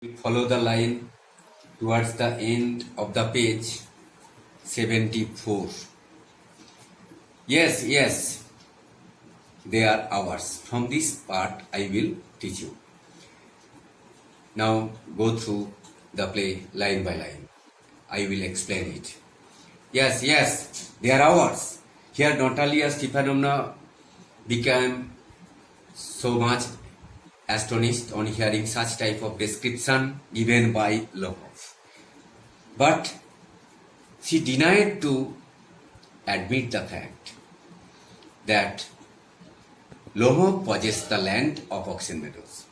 We follow the line towards the end of the page 74. Yes, they are ours. From this part I will teach you. Now go through the play line by line. I will explain it. Yes, they are ours. Here Natalia Stepanovna became so much astonished on hearing such type of description given by Lomov. But she denied to admit the fact that Lomov possessed the land of Oxen Meadows.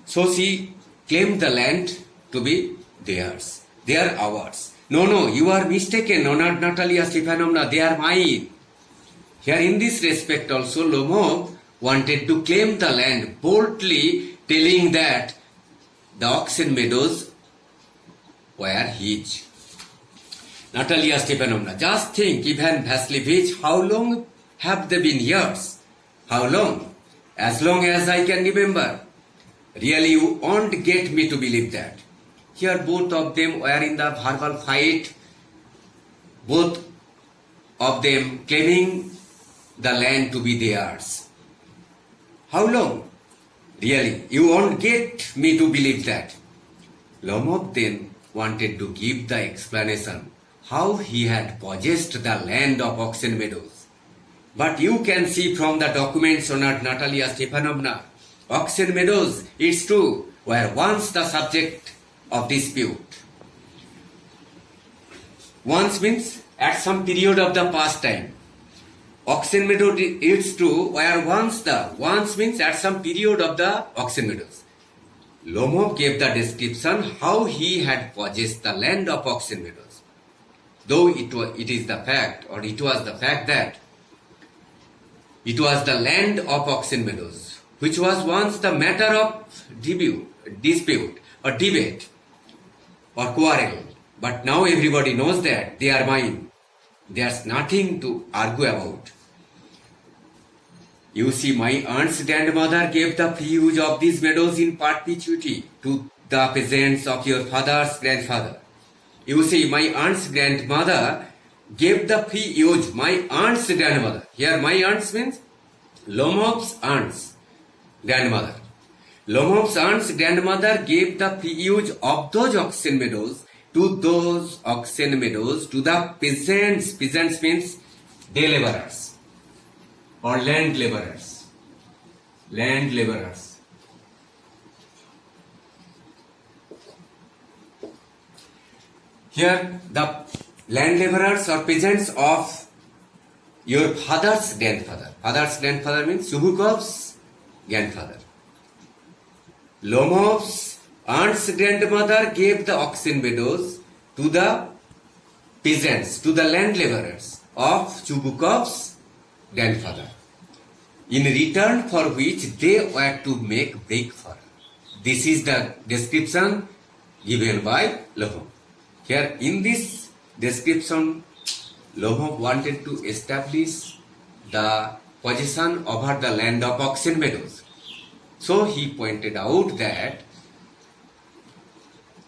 So she claimed the land to be theirs. They are ours. No, you are mistaken, Natalia Stepanovna, they are mine. Here in this respect also Lomov wanted to claim the land, boldly telling that the Oxen Meadows were his. Natalia Stepanovna, just think, Ivan Vasilevich, how long have they been yours? How long? As long as I can remember. Really, you won't get me to believe that. Here both of them were in the verbal fight, both of them claiming the land to be theirs. How long? Really, you won't get me to believe that. Lomov then wanted to give the explanation how he had possessed the land of Oxen Meadows. But you can see from the documents on Natalia Stepanovna, Oxen Meadows, it's true, were once the subject of dispute. Once means at some period of the past time. Oxen Meadows, it's true, were once means at some period of the Oxen Meadows. Lomov gave the description how he had possessed the land of Oxen Meadows. Though it was the fact that it was the land of Oxen Meadows, which was once the matter of dispute or debate or quarrel. But now everybody knows that they are mine. There's nothing to argue about. You see, my aunt's grandmother gave the free use of these meadows in perpetuity to the peasants of your father's grandfather. You see, my aunt's grandmother gave the free use, my aunt's grandmother. Here my aunt's means Lomov's aunt's grandmother. Lomov's aunt's grandmother gave the free use of those Oxen Meadows to the peasants. Peasants means day laborers or land laborers. Here the land laborers or peasants of your father's grandfather. Father's grandfather means Subukov's grandfather. Lomov's aunt's grandmother gave the Oxen Meadows to the peasants, to the land laborers of Chubukov's grandfather, in return for which they were to make brick for her. This is the description given by Lomov. Here in this description, Lomov wanted to establish the possession over the land of Oxen Meadows. So he pointed out that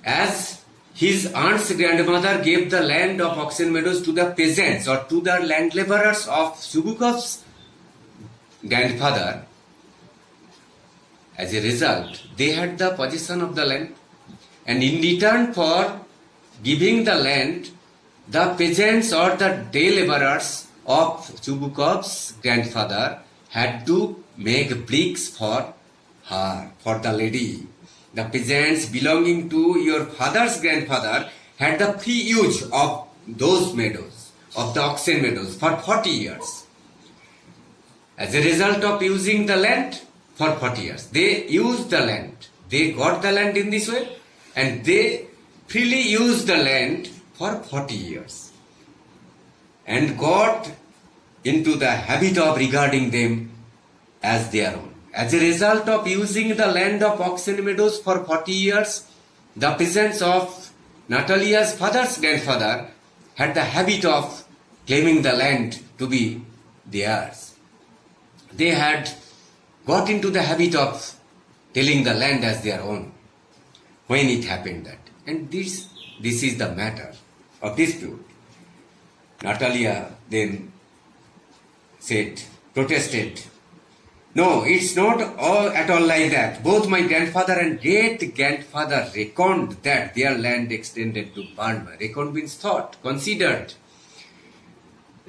as his aunt's grandmother gave the land of Oxen Meadows to the peasants or to the land laborers of Subukov's grandfather, as a result, they had the possession of the land, and in return for giving the land, the peasants or the day laborers of Subukov's grandfather had to make bricks for her, for the lady. The peasants belonging to your father's grandfather had the free use of those meadows, of the Oxen Meadows, for 40 years. As a result of using the land for 40 years, they used the land. They got the land in this way and they freely used the land for 40 years and got into the habit of regarding them as their own. As a result of using the land of Oxen Meadows for 40 years, the peasants of Natalia's father's grandfather had the habit of claiming the land to be theirs. They had got into the habit of telling the land as their own. when it happened that. And this is the matter of dispute. Natalia then protested, "No, it's not at all like that. Both my grandfather and great-grandfather reckoned that their land extended to Burma." Reckoned means thought, considered.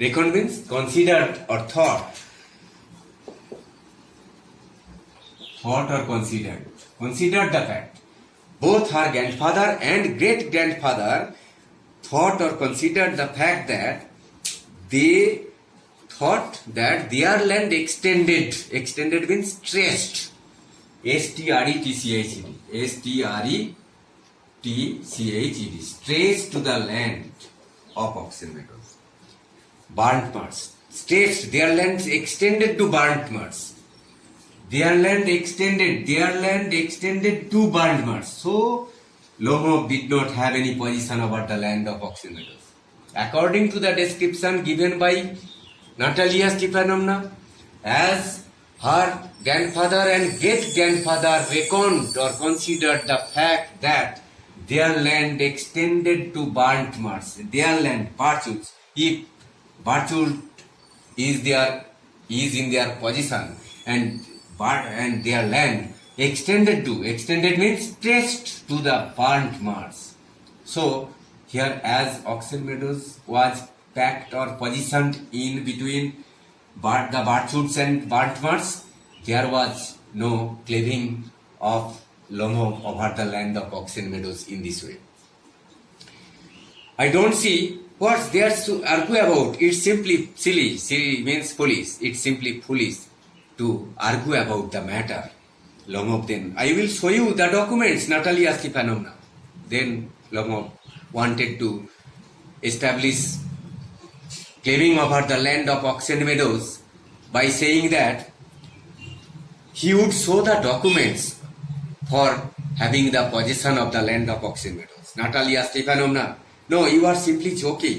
Reckoned means considered or thought. Thought or considered. Considered the fact. Both her grandfather and great-grandfather thought or considered the fact that they thought that their land extended. Extended means stretched. S-T-R-E-T-C-H-E-D. S-T-R-E-T-C-H-E-D. Stretched to the land of Oxen Meadows. Burnt marsh. Stretched. Their land extended to burnt marsh. Their land extended to burnt marsh. So, Lomov did not have any position over the land of Oxen Meadows. According to the description given by Natalia Stepanovna, as her grandfather and great-grandfather reckoned or considered the fact that their land extended to burnt marsh. Their land, Barchut, if Barchut is in their position and their land extended means stretched to the burnt marsh. So here, as Oxen Meadows was packed or positioned in between the Barchuts and burnt marsh, there was no cleaving of Lomov over the land of Oxen Meadows in this way. I don't see what's there to argue about. It's simply silly. Silly means foolish. It's simply foolish to argue about the matter. Lomov then, "I will show you the documents, Natalia Stepanovna." Then Lomov wanted to establish claiming over the land of Oxen Meadows by saying that he would show the documents for having the possession of the land of Oxen Meadows. Natalia Stepanovna, "No, you are simply joking.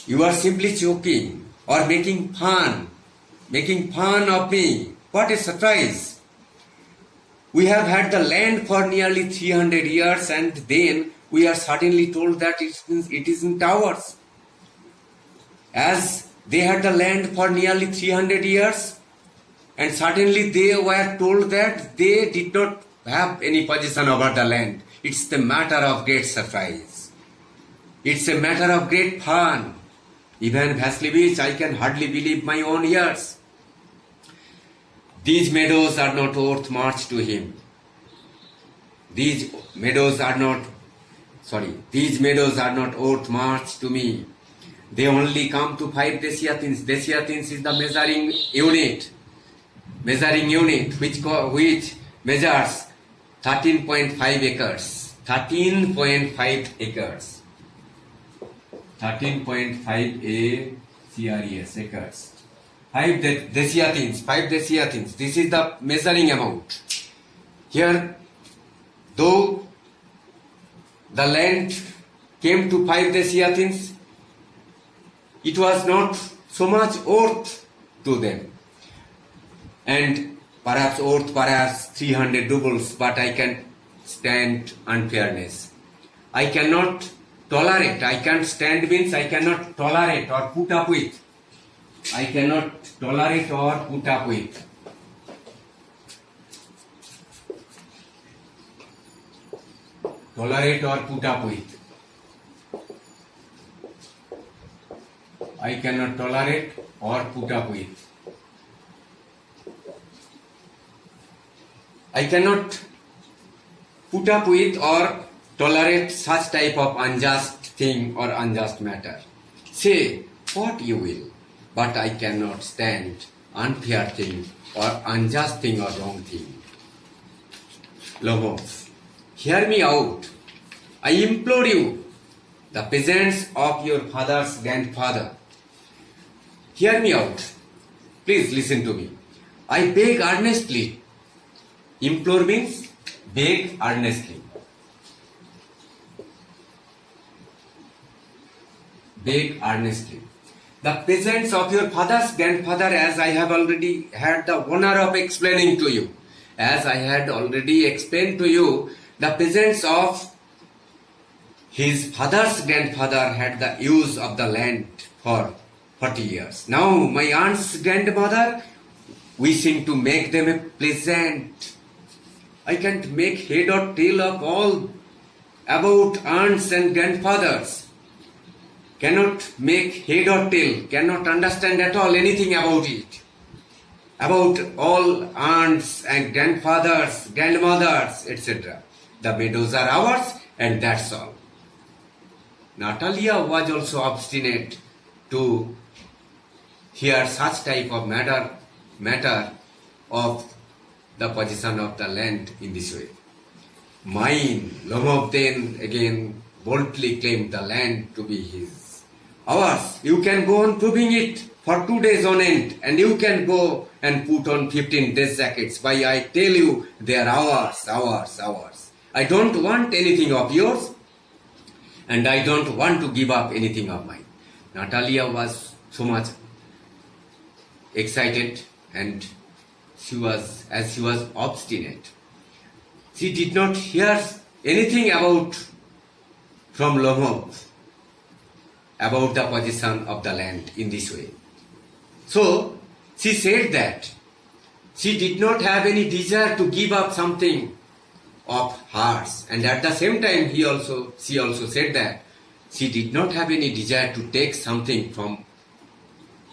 You are simply joking or making fun of me. What a surprise. We have had the land for nearly 300 years and then we are suddenly told that it isn't ours. As they had the land for nearly 300 years and suddenly they were told that they did not have any possession over the land. It's the matter of great surprise. It's a matter of great fun. Ivan Vasilevich, I can hardly believe my own ears. These meadows are not worth much to him. These meadows are not worth much to me. They only come to 5 desiatins. Desiatins is the measuring unit which measures 13.5 acres. 13.5 acres. 13.5 acres. 5 desiatins. This is the measuring amount. Here, though the land came to 5 desiatins, it was not so much worth to them. And perhaps 300 rubles, but I can stand unfairness. I cannot tolerate. I can't stand means I cannot tolerate or put up with. I cannot tolerate or put up with. Tolerate or put up with. I cannot tolerate or put up with. I cannot put up with or tolerate such type of unjust thing or unjust matter. Say what you will, but I cannot stand unfair thing or unjust thing or wrong thing. Lomov, hear me out. I implore you, the peasants of your father's grandfather. Hear me out. Please listen to me. I beg earnestly. Implore means beg earnestly. Beg earnestly. The peasants of your father's grandfather, as I have already had the honor of explaining to you, as I had already explained to you, the peasants of his father's grandfather had the use of the land for 40 years. Now my aunt's grandmother wishing to make them a present. I can't make head or tail of all about aunts and grandfathers. Cannot make head or tail, cannot understand at all anything about it. About all aunts and grandfathers, grandmothers, etc. The meadows are ours and that's all. Natalia was also obstinate to hear such type of matter of the possession of the land in this way. Mine, Lomov then again boldly claimed the land to be his. Ours, you can go on proving it for 2 days on end, and you can go and put on 15 dress jackets. Why I tell you, they are ours. I don't want anything of yours, and I don't want to give up anything of mine. Natalia was so much excited, and she was obstinate. She did not hear anything from Lomov about the possession of the land in this way. So she said that she did not have any desire to give up something of hers, and at the same time she also said that she did not have any desire to take something from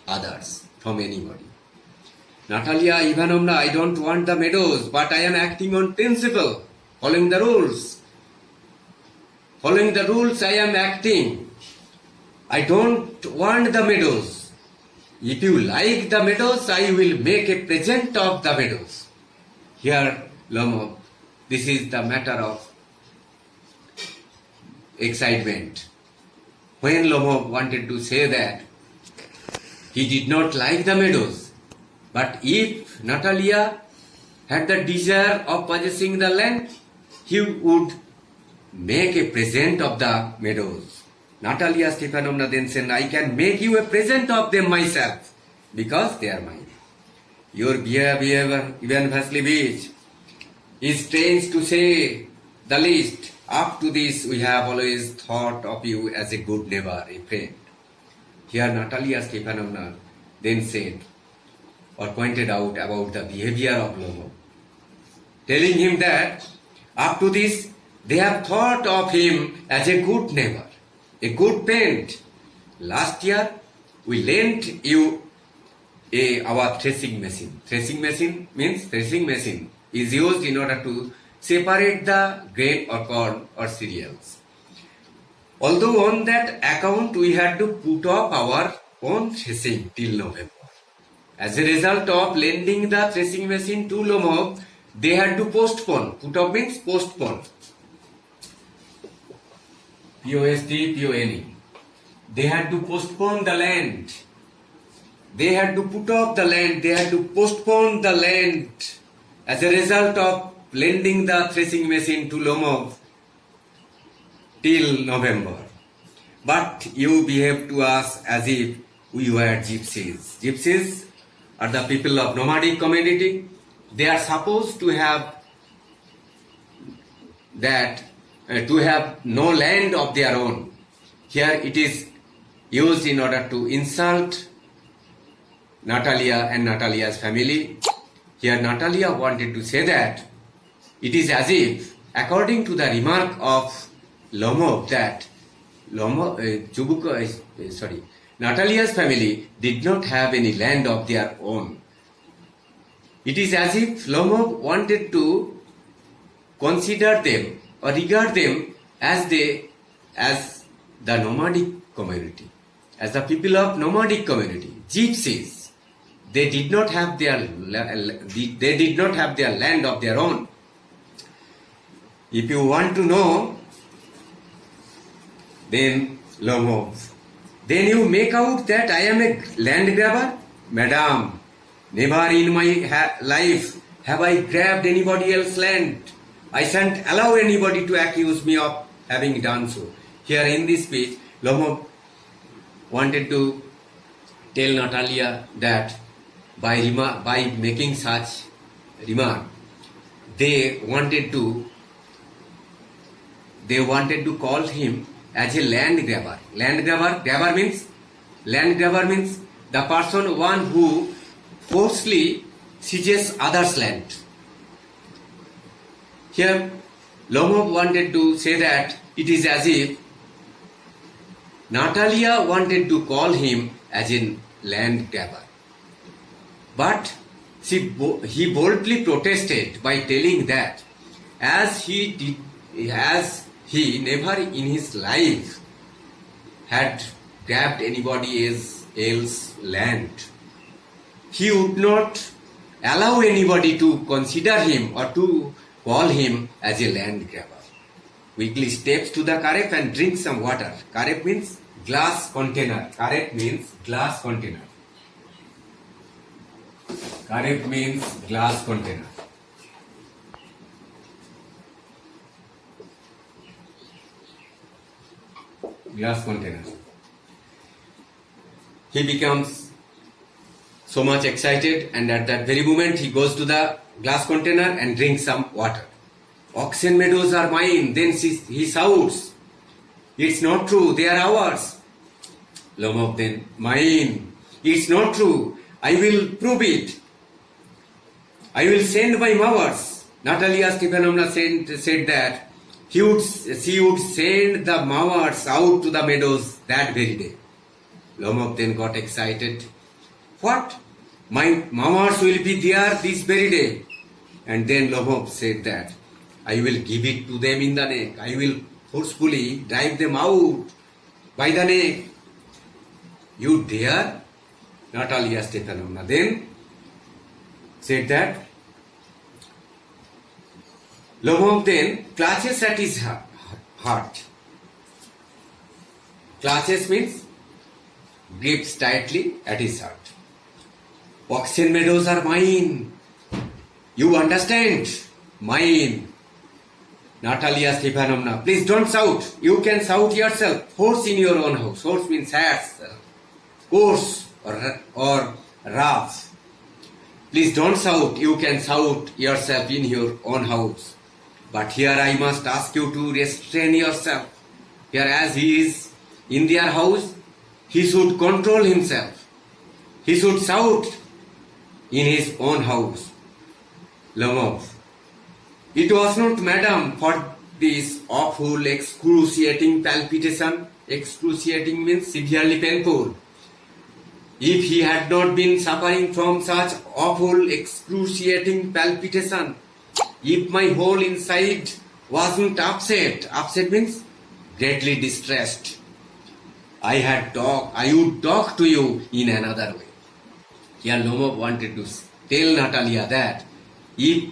others, from anybody. Natalia Ivanovna, I don't want the meadows, but I am acting on principle, following the rules. Following the rules I am acting. I don't want the meadows. If you like the meadows, I will make a present of the meadows. Here, Lomov, this is the matter of excitement. When Lomov wanted to say that he did not like the meadows, but if Natalia had the desire of possessing the land, he would make a present of the meadows. Natalia Stepanovna then said, I can make you a present of them myself, because they are mine. Your behavior, Ivan Vasilevich, is strange to say the least. Up to this, we have always thought of you as a good neighbor, a friend. Here Natalia Stepanovna then said, or pointed out about the behavior of Lomov, telling him that up to this, they have thought of him as a good neighbor, a good friend. Last year, we lent you our threshing machine. Threshing machine means threshing machine is used in order to separate the grain or corn or cereals. Although on that account we had to put off our own threshing till November. As a result of lending the threshing machine to Lomov, they had to postpone. Put off means postpone. P-O-S-T-P-O-N-E. They had to postpone the land. They had to put off the land. They had to postpone the land as a result of lending the threshing machine to Lomov till November. But you behave to us as if we were gypsies. Gypsies are the people of nomadic community. They are supposed to have no land of their own. Here it is used in order to insult Natalia and Natalia's family. Here Natalia wanted to say that it is as if, according to the remark of Lomov, that Natalia's family did not have any land of their own. It is as if Lomov wanted to consider them or regard them as the nomadic community, as the people of nomadic community, gypsies. They did not have their land of their own. If you want to know, then Lomov, then you make out that I am a land grabber? Madam, never in my life have I grabbed anybody else's land. I shan't allow anybody to accuse me of having done so. Here in this speech, Lomov wanted to tell Natalia that by making such remark, they wanted to they wanted to call him as a land grabber. Land grabber means the person one who forcefully seizes others' land. Here, Lomov wanted to say that it is as if Natalia wanted to call him as a land grabber. But he boldly protested by telling that as he never in his life had grabbed anybody else's land, he would not allow anybody to consider him or to call him as a land grabber. Quickly steps to the karef and drinks some water. Karef means glass container. Karef means glass container. Karef means glass container. Glass container. He becomes so much excited, and at that very moment he goes to the glass container and drinks some water. Oxen meadows are mine. Then he shouts, "It's not true, they are ours." Lomov then, "Mine. It's not true. I will prove it. I will send my mowers." Natalia Stepanovna said that she would send the mowers out to the meadows that very day. Lomov then got excited. "What? My mowers will be there this very day." And then Lomov said that, "I will give it to them in the neck. I will forcefully drive them out by the neck." "You dare?" Natalia Stepanovna then said that. Lomov then clutches at his heart. Clutches means grips tightly at his heart. "Oxen meadows are mine. You understand? Mine." Natalia Stepanovna, "Please don't shout. You can shout yourself. Horse in your own house." Horse means hats, coarse or rough. "Please don't shout. You can shout yourself in your own house. But here I must ask you to restrain yourself. Here as he is in their house, he should control himself. He should shout in his own house." Lomov, "It was not, madam, for this awful excruciating palpitation." Excruciating means severely painful. "If he had not been suffering from such awful excruciating palpitation, if my whole inside wasn't upset means greatly distressed, I would talk to you in another way." Here Lomov wanted to tell Natalia that if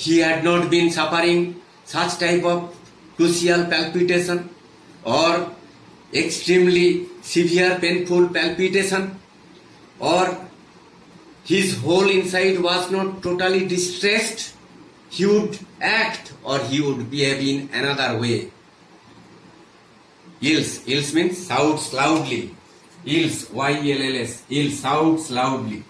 he had not been suffering such type of crucial palpitation or extremely severe painful palpitation, or his whole inside was not totally distressed, he would act or he would behave in another way. Yells means shouts loudly. Yells, Y-E-L-L-S, yells, shouts loudly.